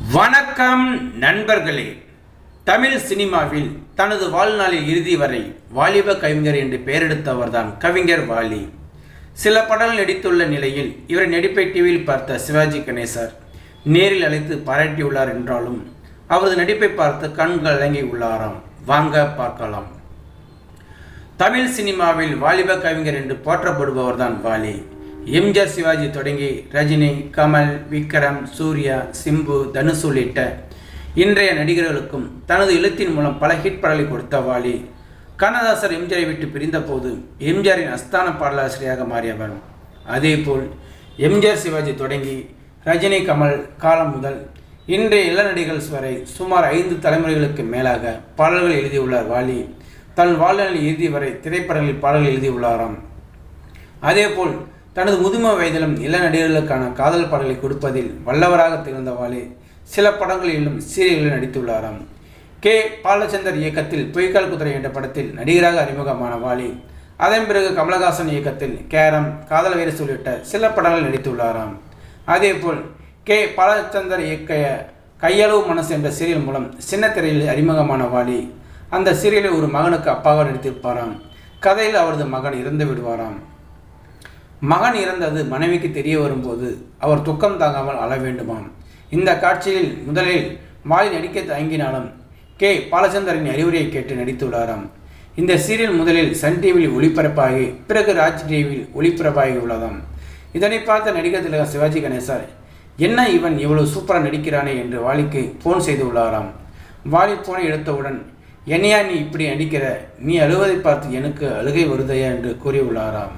வணக்கம் நண்பர்களே. தமிழ் சினிமாவில் தனது வாழ்நாளில் இறுதி வரை வாலிப கவிஞர் என்று பெயரெடுத்தவர்தான் கவிஞர் வாலி. சில படங்கள் நடித்துள்ள நிலையில் இவரை நடிப்பை டிவியில் பார்த்த சிவாஜி கணேசர் நேரில் அழைத்து பாராட்டியுள்ளார் என்றாலும் அவரது நடிப்பை பார்த்து கண்கள் கலங்கி உள்ளாராம். வாங்க பார்க்கலாம். தமிழ் சினிமாவில் வாலிப கவிஞர் என்று போற்றப்படுபவர்தான் வாலி. எம்ஜிஆர், சிவாஜி தொடங்கி ரஜினி, கமல், விக்ரம், சூர்யா, சிம்பு, தனுஷ் உள்ளிட்ட இன்றைய நடிகர்களுக்கும் தனது எழுத்தின் மூலம் பல ஹிட் பாடலை கொடுத்த வாலி கண்ணதாசர் எம்ஜிஆரை விட்டு பிரிந்த போது எம்ஜிஆரின் அஸ்தான பாடலாசிரியாக மாறியவர். அதேபோல் எம்ஜிஆர், சிவாஜி தொடங்கி ரஜினி, கமல் காலம் முதல் இன்றைய இள நடிகர்கள் வரை சுமார் 5 தலைமுறைகளுக்கு மேலாக பாடல்கள் எழுதியுள்ளார் வாலி. தன் வாழ்நாளில் இறுதி வரை திரைப்படங்களில் பாடல்கள் எழுதியுள்ளாராம். அதேபோல் தனது முதுமை வயதிலும் இள நடிகர்களுக்கான காதல் பாடல்களை கொடுப்பதில் வல்லவராக திகழ்ந்த வாலி சில படங்களிலும் சீரியல்களில் நடித்துள்ளாராம். கே. பாலச்சந்தர் இயக்கத்தில் பொய்க்கால் குதிரை என்ற படத்தில் நடிகராக அறிமுகமான வாலி அதன் பிறகு கமலஹாசன் இயக்கத்தில் கேரம், காதல் வைரஸ் உள்ளிட்ட சில படங்களில் நடித்துள்ளாராம். அதேபோல் கே. பாலச்சந்தர் இயக்கிய கையளவு மனசு என்ற சீரியல் மூலம் சின்ன திரையில் அறிமுகமான வாலி அந்த சீரியலில் ஒரு மகனுக்கு அப்பாவாக நடித்திருப்பாராம். கதையில் அவரது மகன் இறந்து விடுவாராம். மகன் இறந்தது மனைவிக்கு தெரிய வரும்போது அவர் துக்கம் தாங்காமல் அழ வேண்டுமாம். இந்த காட்சியில் முதலில் வாலி நடிக்க தயங்கினாலும் கே. பாலச்சந்தரின் அறிவுரையை கேட்டு நடித்துள்ளாராம். இந்த சீரியல் முதலில் சன் டிவியில் ஒளிபரப்பாகி பிறகு ராஜ் டிவியில் ஒளிபரப்பாகி உள்ளதாம். இதனை பார்த்த நடிகர் திலகம் சிவாஜி கணேசர், என்ன இவன் இவ்வளவு சூப்பராக நடிக்கிறானே என்று வாலிக்கு ஃபோன் செய்துள்ளாராம். வாலி ஃபோனை எடுத்தவுடன், என்னையா நீ இப்படி நடிக்கிற, நீ அழுவதை பார்த்து எனக்கு அழுகை வருதையா என்று கூறியுள்ளாராம்.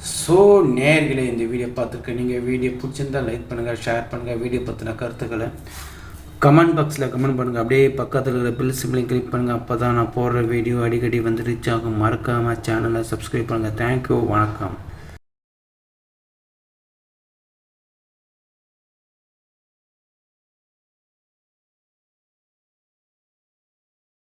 ஸோ நேயர்களே, இந்த வீடியோ பார்த்துருக்க நீங்கள் வீடியோ பிடிச்சிருந்தால் லைக் பண்ணுங்கள், ஷேர் பண்ணுங்கள். வீடியோ பற்றின கருத்துக்களை கமெண்ட் பாக்ஸில் கமெண்ட் பண்ணுங்கள். அப்படியே பக்கத்தில் இருக்கிற பெல் சிம்பிளையும் கிளிக் பண்ணுங்கள். அப்போ தான் நான் போடுற வீடியோ அடிக்கடி வந்து ரீச் ஆகும். மறக்காமல் சேனலை சப்ஸ்கிரைப் பண்ணுங்கள். தேங்க்யூ, வணக்கம்.